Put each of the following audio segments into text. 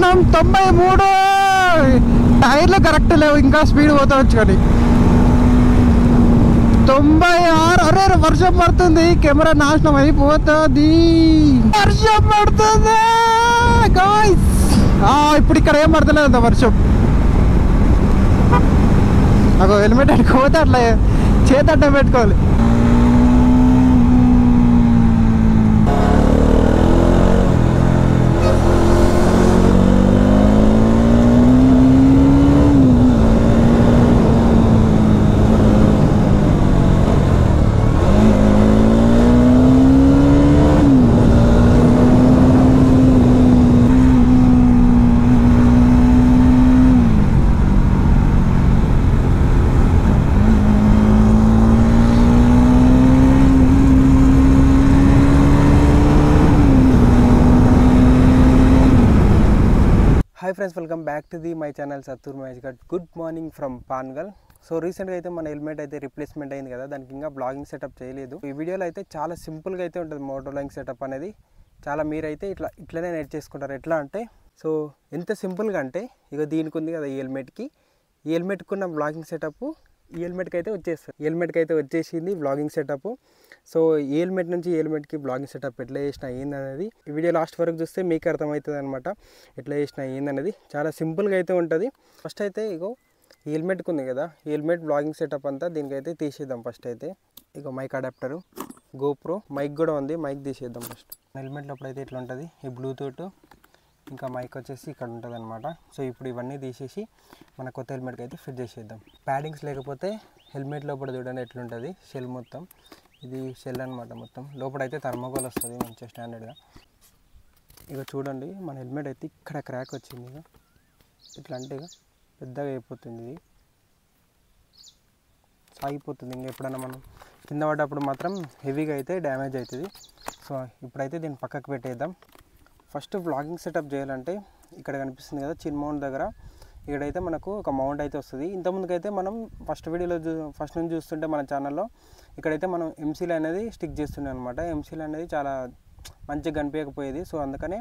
పోతున్నాం 93. టైర్లు కరెక్ట్ లేవు, ఇంకా స్పీడ్ పోతావచ్చు కానీ 96. అరే వర్షం పడుతుంది, కెమెరా నాశనం అయిపోతుంది. వర్షం పడుతుంది గాయ్స్. ఇప్పుడు ఇక్కడ ఏం పడతలేదు వర్షం. నాకు హెల్మెట్ అడుకోపోతే అట్లా చేతడ్డం పెట్టుకోవాలి. Hi friends, welcome back to my channel Sattur Mahesh గడ్. Good morning from Pangal. So రీసెంట్గా అయితే మన హెల్మెట్ అయితే రిప్లేస్మెంట్ అయింది కదా, దానికి ఇంకా బ్లాగింగ్ సెటప్ చేయలేదు. ఈ వీడియోలో అయితే చాలా సింపుల్గా అయితే ఉంటుంది మోటో బ్లాగింగ్ సెటప్ అనేది. చాలా మీరైతే ఇట్లనే నేర్చేసుకుంటారు. ఎట్లా అంటే సో ఎంత సింపుల్గా అంటే ఇక దీనికి ఉంది కదా ఈ హెల్మెట్కి, ఈ హెల్మెట్కి ఉన్న బ్లాగింగ్ సెటప్ ఈ హెల్మెట్కి అయితే వచ్చేస్తుంది. ఈ హెల్మెట్కి అయితే వచ్చేసింది బ్లాగింగ్ సెటప్. సో ఈ హెల్మెట్ నుంచి ఈ హెల్మెట్కి బ్లాగింగ్ సెటప్ ఎట్లా చేసినా ఏందనేది ఈ వీడియో లాస్ట్ వరకు చూస్తే మీకు అర్థమవుతుంది అనమాట. ఎట్లా చేసినా ఏందనేది చాలా సింపుల్గా అయితే ఉంటుంది. ఫస్ట్ అయితే ఇగో ఈ హెల్మెట్కి ఉంది కదా, ఈ హెల్మెట్ బ్లాగింగ్ సెటప్ అంతా దీనికైతే తీసేద్దాం. ఫస్ట్ అయితే ఇగో మైక్ అడాప్టరు, గోప్రో మైక్ కూడా ఉంది, మైక్ తీసేద్దాం ఫస్ట్. హెల్మెట్లో అప్పుడైతే ఇట్లా ఉంటుంది, ఈ బ్లూటూత్ ఇంకా మైక్ వచ్చేసి ఇక్కడ ఉంటుంది అనమాట. సో ఇప్పుడు ఇవన్నీ తీసేసి మన కొత్త హెల్మెట్కి అయితే ఫిట్ చేసేద్దాం. ప్యాడింగ్స్ లేకపోతే హెల్మెట్ లోపల చూడండి ఎట్లుంటుంది షెల్ మొత్తం. ఇది షెల్ అనమాట మొత్తం. లోపలైతే థర్మోకోల్ వస్తుంది మంచిగా స్టాండర్డ్గా. ఇక చూడండి మన హెల్మెట్ అయితే ఇక్కడ క్రాక్ వచ్చింది. ఇక ఇట్లా అంటే ఇక పెద్దగా అయిపోతుంది, ఇది సాగిపోతుంది. ఇంక ఎప్పుడైనా మనం కింద పడ్డప్పుడు మాత్రం హెవీగా అయితే డ్యామేజ్ అవుతుంది. సో ఇప్పుడైతే దీన్ని పక్కకు పెట్టేద్దాం. ఫస్ట్ బ్లాగింగ్ సెటప్ చేయాలంటే ఇక్కడ కనిపిస్తుంది కదా చిన్ మౌంట్ దగ్గర, ఇక్కడైతే మనకు ఒక మౌంట్ అయితే వస్తుంది. ఇంతకుముందుకైతే మనం ఫస్ట్ వీడియోలో ఫస్ట్ నుంచి చూస్తుంటే మన ఛానల్లో ఇక్కడైతే మనం ఎంసీల్ అనేది స్టిక్ చేస్తున్నాం అనమాట. ఎంసీల్ అనేది చాలా మంచిగా కనిపించకపోయేది. సో అందుకనే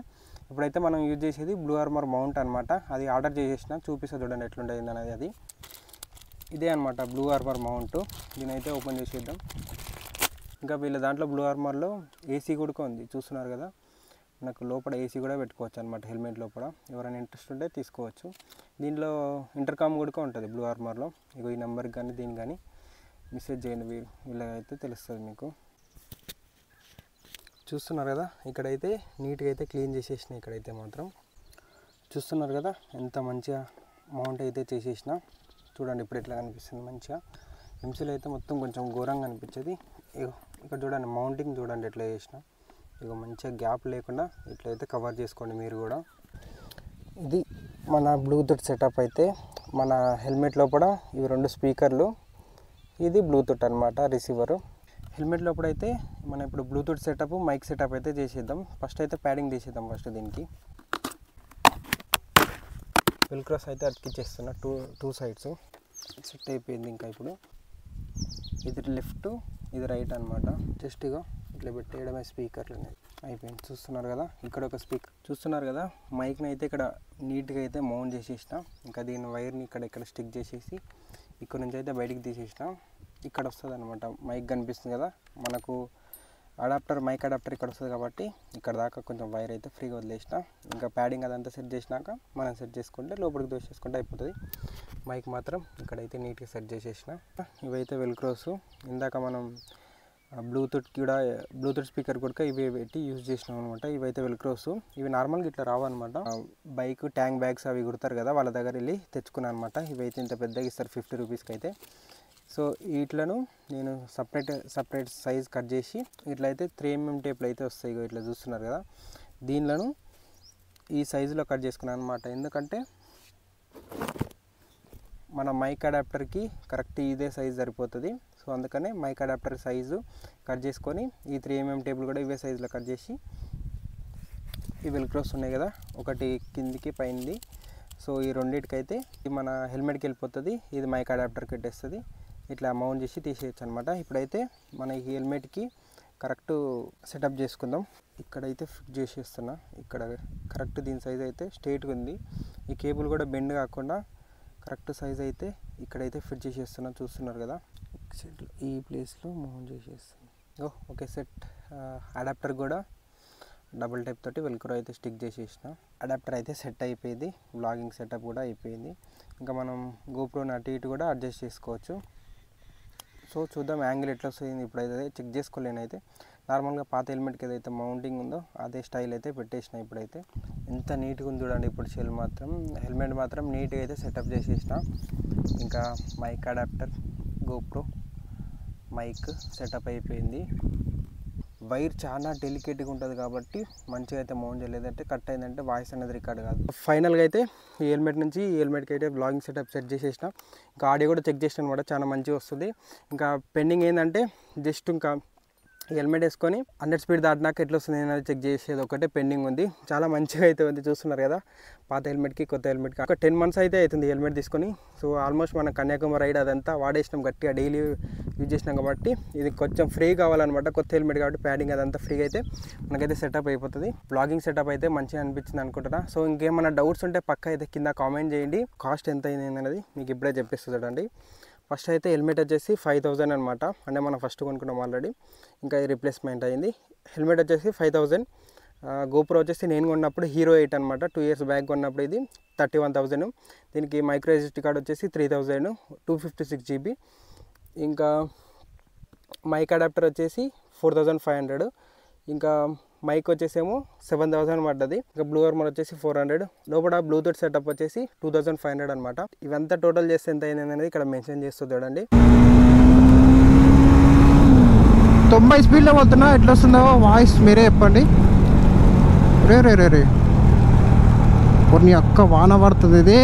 ఇప్పుడైతే మనం యూజ్ చేసేది బ్లూ ఆర్మర్ మౌంట్ అనమాట. అది ఆర్డర్ చేసేసిన, చూపిస్తా చూడండి ఎట్లుంటుంది అనేది. అది ఇదే అనమాట బ్లూ ఆర్మర్ మౌంట్. దీని అయితే ఓపెన్ చేసేద్దాం. ఇంకా వీళ్ళ దాంట్లో బ్లూ ఆర్మర్లో ఏసీ కూడా ఉంది, చూస్తున్నారు కదా. నాకు లోపల ఏసీ కూడా పెట్టుకోవచ్చు అనమాట హెల్మెట్ లోపల. ఎవరైనా ఇంట్రెస్ట్ ఉంటే తీసుకోవచ్చు. దీంట్లో ఇంటర్కామ్ కూడా ఉంటుంది బ్లూ ఆర్మర్లో. ఇగో ఈ నెంబర్కి కానీ దీనికి కానీ మెసేజ్ చేయండి, వీళ్ళకైతే తెలుస్తుంది మీకు. చూస్తున్నారు కదా ఇక్కడైతే నీట్గా అయితే క్లీన్ చేసేసిన. ఇక్కడైతే మాత్రం చూస్తున్నారు కదా ఎంత మంచిగా మౌంట్ అయితే చేసేసిన. చూడండి ఇప్పుడు ఎట్లా కనిపిస్తుంది మంచిగా. ఎంసీలో అయితే మొత్తం కొంచెం ఘోరంగా అనిపించేది. ఇక్కడ చూడండి మౌంటింగ్ చూడండి ఎట్లా చేసిన. ఇక మంచిగా గ్యాప్ లేకుండా ఇట్లయితే కవర్ చేసుకోండి మీరు కూడా. ఇది మన బ్లూటూత్ సెటప్ అయితే మన హెల్మెట్ లోపల ఇవి 2 స్పీకర్లు, ఇది బ్లూటూత్ అనమాట రిసీవరు. హెల్మెట్ లోపల అయితే మనం ఇప్పుడు బ్లూటూత్ సెటప్ మైక్ సెటప్ అయితే చేసేద్దాం. ఫస్ట్ అయితే ప్యాడింగ్ తీసేద్దాం. ఫస్ట్ దీనికి వెల్క్రోస్ అయితే అతికిచ్చేస్తున్నా టూ సైడ్స్. సెట్ అయిపోయింది. ఇంకా ఇప్పుడు ఇది లెఫ్ట్ ఇది రైట్ అనమాట. జస్ట్ ఇక ఇట్లా పెట్టేయడమే స్పీకర్లు అనేది అయిపోయింది. చూస్తున్నారు కదా ఇక్కడ ఒక స్పీకర్ చూస్తున్నారు కదా. మైక్ని అయితే ఇక్కడ నీట్గా అయితే మౌంట్ చేసేసిన. ఇంకా దీని వైర్ని ఇక్కడ స్టిక్ చేసేసి ఇక్కడ నుంచి అయితే బయటికి తీసేసిన. ఇక్కడ వస్తుంది అనమాట మైక్ కనిపిస్తుంది కదా మనకు. మైక్ అడాప్టర్ ఇక్కడ వస్తుంది కాబట్టి ఇక్కడ దాకా కొంచెం వైర్ అయితే ఫ్రీగా వదిలేసిన. ఇంకా ప్యాడింగ్ అదంతా సెట్ చేసినాక మనం సెట్ చేసుకుంటే లోపలికి దోసేసుకుంటే అయిపోతుంది. మైక్ మాత్రం ఇక్కడైతే నీట్గా సెట్ చేసేసిన. ఇవైతే వెల్క్రోస్. ఇందాక మనం బ్లూటూత్ స్పీకర్ కూడా ఇవి పెట్టి యూజ్ చేసినాం అనమాట. ఇవైతే వెల్క్రోస్. ఇవి నార్మల్గా ఇట్లా రావన్నమాట. బైక్ ట్యాంక్ బ్యాగ్స్ అవి కుడతారు కదా, వాళ్ళ దగ్గర వెళ్ళి తెచ్చుకున్నాను అనమాట. ఇవైతే ఇంత పెద్దగా ఇస్తారు 50 రూపీస్కి అయితే. సో వీటిలను నేను సపరేట్ సైజ్ కట్ చేసి ఇట్లయితే 3mm టేప్లు అయితే వస్తాయి. ఇట్లా చూస్తున్నారు కదా, దీనిలను ఈ సైజులో కట్ చేసుకున్నాను అనమాట. ఎందుకంటే మన మైక్ అడాప్టర్కి కరెక్ట్ ఇదే సైజు సరిపోతుంది. సో అందుకనే మైక్ అడాప్టర్ సైజు కట్ చేసుకొని ఈ 3mm టేబుల్ కూడా ఇవే సైజులో కట్ చేసి ఈ వెల్క్రోస్ ఉన్నాయి కదా, ఒకటి కిందికి పైనది. సో ఈ రెండింటికైతే మన హెల్మెట్కి వెళ్ళిపోతుంది, ఇది మైక్ అడాప్టర్కి పెట్టేస్తుంది. ఇట్లా మౌంట్ చేసి తీసేయచ్చు అనమాట. ఇప్పుడైతే మన ఈ హెల్మెట్కి కరెక్ట్ సెటప్ చేసుకుందాం. ఇక్కడైతే ఫిక్స్ చేసేస్తున్నా. ఇక్కడ కరెక్ట్ దీని సైజ్ అయితే స్ట్రైట్గా ఉంది. ఈ కేబుల్ కూడా బెండ్ కాకుండా కరెక్ట్ సైజ్ అయితే ఇక్కడైతే ఫిట్ చేసేస్తున్నా. చూస్తున్నారు కదా, ఈ ప్లేస్లో మౌంట్ చేసేస్తున్నా. Okay set. అడాప్టర్ కూడా డబుల్ టైప్ తోటి వెల్క్రో అయితే స్టిక్ చేసేసిన. అడాప్టర్ అయితే సెట్ అయిపోయింది. బ్లాగింగ్ సెటప్ కూడా అయిపోయింది. ఇంకా మనం గోప్రోని అటు ఇటు కూడా అడ్జస్ట్ చేసుకోవచ్చు. సో చూద్దాం యాంగిల్ ఎట్లా వస్తుంది. ఇప్పుడైతే చెక్ చేసుకోలేనైతే నార్మల్గా పాత హెల్మెట్కి ఏదైతే మౌంటింగ్ ఉందో అదే స్టైల్ అయితే పెట్టేసిన. ఇప్పుడైతే ఎంత నీట్గా ఉంది చూడండి. ఇప్పుడు హెల్మెట్ మాత్రం నీట్గా అయితే సెటప్ చేసేసిన. ఇంకా mic adapter, GoPro mic setup అయిపోయింది. వైర్ చాలా డెలికేట్గా ఉంటుంది కాబట్టి మంచిగా అయితే మౌంట్ చేయలేదంటే కట్ అయిందంటే వాయిస్ అనేది రికార్డ్ కాదు. ఫైనల్గా అయితే ఈ హెల్మెట్ నుంచి ఈ హెల్మెట్కి అయితే బ్లాగింగ్ సెటప్ సెట్ చేసేసిన. ఇంకా ఆడియో కూడా చెక్ చేసిన అనమాట, చాలా మంచిగా వస్తుంది. ఇంకా పెండింగ్ ఏంటంటే జస్ట్ ఇంకా హెల్మెట్ వేసుకొని 100 స్పీడ్ దాటినాక ఎట్లా వస్తుంది అనేది చెక్ చేసేది ఒకటే పెండింగ్ ఉంది. చాలా మంచిగా అయితే ఉంది. చూస్తున్నారు కదా, పాత హెల్మెట్కి కొత్త హెల్మెట్కి ఒక 10 months అయితే అవుతుంది హెల్మెట్ తీసుకొని. సో ఆల్మోస్ట్ మన కన్యాకుమారి రైడ్ అదంతా వాడేసినాం, గట్టిగా డైలీ యూజ్ చేసినాం కాబట్టి ఇది కొంచెం ఫ్రీ కావాలన్నమాట. కొత్త హెల్మెట్ కాబట్టి ప్యాడింగ్ అదంతా ఫ్రీగా అయితే మనకైతే సెటప్ అయిపోతుంది. బ్లాగింగ్ సెటప్ అయితే మంచిగా అనిపించింది అనుకుంటున్నా. సో ఇంకేమైనా డౌట్స్ ఉంటే పక్క అయితే కింద కామెంట్ చేయండి. కాస్ట్ ఎంత అయింది అనేది మీకు ఇప్పుడే చెప్పేస్తుంది చూడండి. ఫస్ట్ అయితే హెల్మెట్ వచ్చేసి 5000 అనమాట, అంటే మనం ఫస్ట్ కొనుక్కున్నాం ఆల్రెడీ. ఇంకా రీప్లేస్మెంట్ అయింది. హెల్మెట్ వచ్చేసి 5000. గోప్రో వచ్చేసి నేను కొన్నప్పుడు హీరో 8 అనమాట, 2 years బ్యాక్ కొన్నప్పుడు ఇది 31,000. దీనికి మైక్రో ఎస్డి కార్డ్ వచ్చేసి 3000, 256 GB. ఇంకా మైక్ అడాప్టర్ వచ్చేసి 4500. ఇంకా మైక్ వచ్చేసేమో 7000 పడ్డది. ఇంకా బ్లూ ఆర్మర్ వచ్చేసి 400. లోపల బ్లూటూత్ సెటప్ వచ్చేసి 2500 అనమాట. ఇవంతా టోటల్ చేస్తే ఎంత అయింది అనేది ఇక్కడ మెన్షన్ చేస్తుంది చూడండి. 90 స్పీడ్లో పోతున్నా, ఎట్లా వస్తుందో వాయిస్ మీరే చెప్పండి. రే రే రే రే కొన్ని అక్క వాన పడుతుంది. ఇది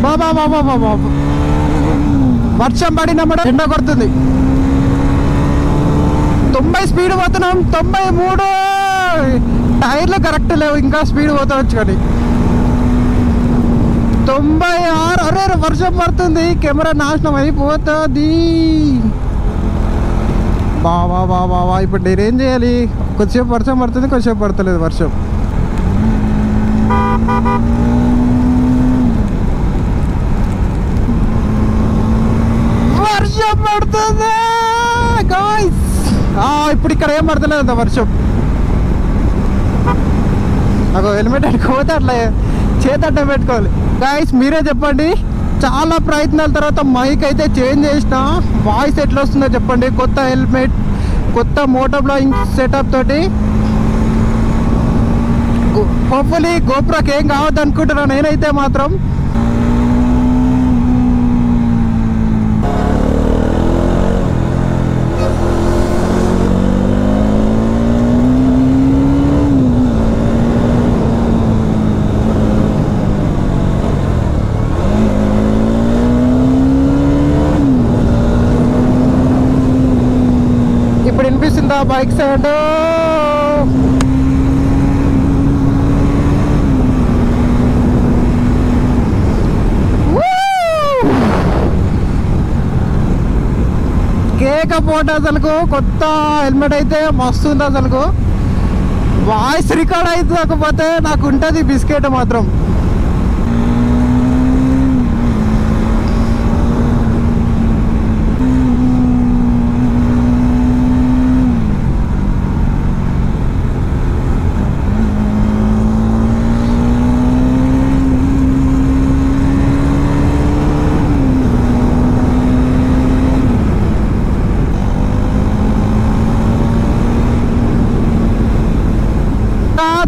బాబా బాబా బాబా వర్షం పడినప్పుడు ఎండ కొడుతుంది. 90 స్పీడ్ పోతున్నాం. 93 టైర్లు కరెక్ట్ లేవు, ఇంకా స్పీడ్ పోతావచ్చు. కానీ 96. అరే వర్షం పడుతుంది, కెమెరా నాశనం అయిపోతుంది. బావా బావా ఇప్పుడు నేనేం చేయాలి? కొద్దిసేపు వర్షం పడుతుంది, కొద్దిసేపు పడతలేదు వర్షం. వర్షం పడుతుంది గాయ్స్. ఇప్పుడు ఇక్కడ ఏం పడతలేదు అంత వర్షం. నాకు హెల్మెట్ అడుకోపోతే అట్లా చేతడ్డం పెట్టుకోవాలి. గాయ్స్ మీరే చెప్పండి. చాలా ప్రయత్నాల తర్వాత మైక్ అయితే చేంజ్ చేసిన. వాయిస్ ఎట్లా వస్తుందో చెప్పండి. కొత్త హెల్మెట్, కొత్త మోటో బ్లాగింగ్ సెటప్ తోటి హోప్ఫుల్లీ గోప్రోకి ఏం కావద్దు అనుకుంటున్నాను నేనైతే మాత్రం. ఇప్పుడు వినిపిస్తుందా బైక్ సౌండ్? కేక పోటీ అసలుకు. కొత్త హెల్మెట్ అయితే మస్తు ఉంది అసలుకు. వాయిస్ రికార్డ్ అయితే కాకపోతే నాకు ఉంటుంది బిస్కెట్ మాత్రం.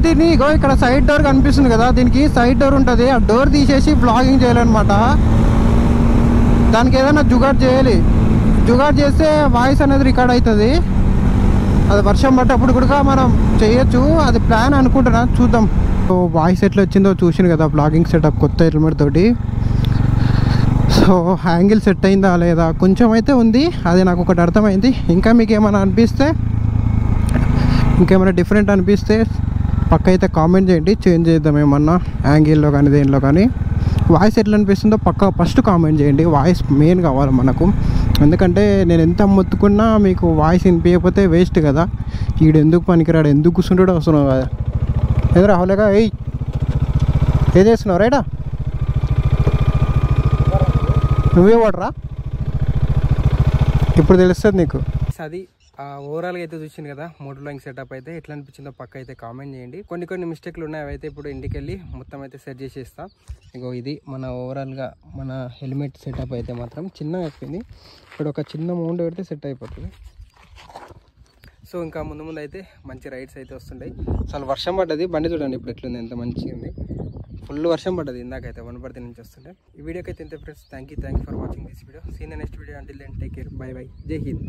దీన్ని ఇక్కడ సైడ్ డోర్ కనిపిస్తుంది కదా, దీనికి సైడ్ డోర్ ఉంటుంది. ఆ డోర్ తీసేసి బ్లాగింగ్ చేయాలన్నమాట. దానికి ఏదైనా జుగాడ్ చేయాలి. జుగాడ్ చేస్తే వాయిస్ అనేది రికార్డ్ అవుతుంది. అది వర్షం పట్టేప్పుడు కూడా మనం చేయొచ్చు. అది ప్లాన్ అనుకుంటున్నా, చూద్దాం. సో వాయిస్ ఎట్లా వచ్చిందో చూసింది కదా బ్లాగింగ్ సెటప్ కొత్త హెల్మెట్ తోటి. సో యాంగిల్ సెట్ అయిందా లేదా కొంచెం అయితే ఉంది, అది నాకు ఒకటి అర్థమైంది. ఇంకా మీకు ఏమైనా అనిపిస్తే, ఇంకేమైనా డిఫరెంట్ అనిపిస్తే పక్క అయితే కామెంట్ చేయండి, చేంజ్ చేద్దాం ఏమన్నా యాంగిల్లో కానీ దేనిలో కానీ. వాయిస్ ఎట్లా అనిపిస్తుందో పక్కా ఫస్ట్ కామెంట్ చేయండి. వాయిస్ మెయిన్ కావాలి మనకు, ఎందుకంటే నేను ఎంత మొత్తుకున్నా మీకు వాయిస్ వినిపించకపోతే వేస్ట్ కదా. ఈడు ఎందుకు పనికిరాడు, ఎందుకు కూర్చుంటాడో వస్తున్నావు కదా. ఎదురా అవలేగా ఏం చేస్తున్నావు రైటా? నువ్వే వాడరా, ఇప్పుడు తెలుస్తుంది నీకు. అది ఓవరాల్గా అయితే చూసింది కదా మోటో లాగింగ్ సెటప్ అయితే ఎట్లా అనిపించిందో పక్క అయితే కామెంట్ చేయండి. కొన్ని మిస్టేక్లు ఉన్నాయి, అవైతే ఇప్పుడు ఇంటికి వెళ్ళి మొత్తం అయితే సెట్ చేసేస్తా. ఇగో ఇది మన ఓవరాల్గా మన హెల్మెట్ సెటప్ అయితే మాత్రం చిన్నగా అయిపోయింది. ఇక్కడ ఒక చిన్న మౌంట్ పెడితే సెట్ అయిపోతుంది. సో ఇంకా ముందు అయితే మంచి రైడ్స్ అయితే వస్తుంటాయి. అసలు వర్షం పడ్డది, బండి చూడండి ఇప్పుడు ఎట్లుంది, ఎంత మంచిగా ఉంది. ఫుల్ వర్షం పడ్డది ఇందాకైతే 1 నుంచి వస్తుంటే. ఈ వీడియోకి అయితే ఇంతే friends. Thank you for watching this video. See in next video. Until then take care, bye bye, Jai Hind.